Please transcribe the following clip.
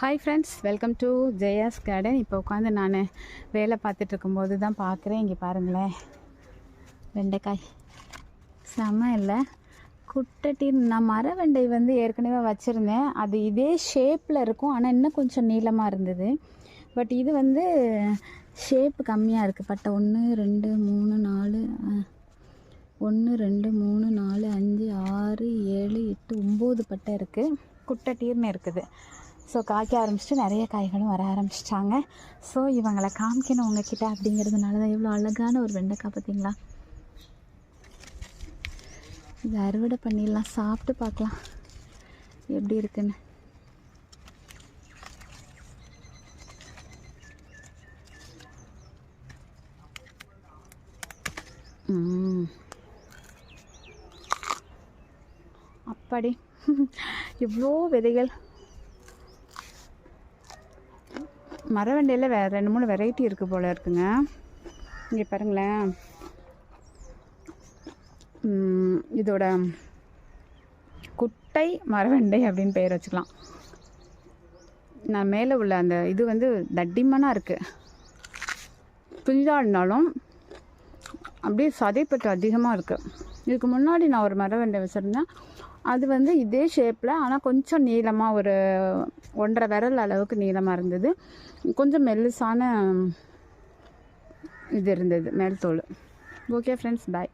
Hi friends, welcome to Jaya's garden. இப்போ உட்காந்து நான் வேலை பார்த்துட்டு இருக்கும்போது தான் பார்க்குறேன். இங்கே பாருங்களேன், வெண்டைக்காய் செம்ம இல்லை குட்டட்டி. நான் மர வெண்டை வந்து ஏற்கனவே வச்சுருந்தேன். அது இதே ஷேப்பில் இருக்கும், ஆனால் இன்னும் கொஞ்சம் நீளமாக இருந்தது. பட் இது வந்து ஷேப்பு கம்மியாக இருக்குது. பட்டை 1 2 3 4 1 2 3 4 5 6 7 8 9 பட்டை இருக்குது. குட்டட்டீர்னு இருக்குது. ஸோ காய்க்க ஆரம்பிச்சிட்டு நிறைய காய்களும் வர ஆரம்பிச்சிட்டாங்க. ஸோ இவங்களை காமிக்கணும் உங்ககிட்ட அப்படிங்கிறதுனால தான். எவ்வளோ அழகான ஒரு வெண்டைக்காய் பார்த்தீங்களா? இது அறுவடை பண்ணிடலாம், சாப்பிட்டு பார்க்கலாம் எப்படி இருக்குன்னு. அப்படி இவ்வளோ விதைகள். மரவண்டையில் வேறு 2-3 வெரைட்டி இருக்குது போல் இருக்குங்க. இங்கே பாருங்களேன், இதோட குட்டை மரவண்டை அப்படின்னு பெயர் வச்சுக்கலாம். நான் மேலே உள்ள அந்த இது வந்து தட்டிமனாக இருக்குது. பிஞ்சாடினாலும் அப்படியே சதைப்பட்டு அதிகமாக இருக்குது. இதுக்கு முன்னாடி நான் ஒரு மரவண்டை வச்சுருந்தேன். அது வந்து இதே ஷேப்பில், ஆனால் கொஞ்சம் நீளமாக, ஒரு 1.5 விரல் அளவுக்கு நீளமாக இருந்தது. கொஞ்சம் மெல்லிசான இது இருந்தது, மேல் தோல். ஓகே ஃப்ரெண்ட்ஸ், பாய்.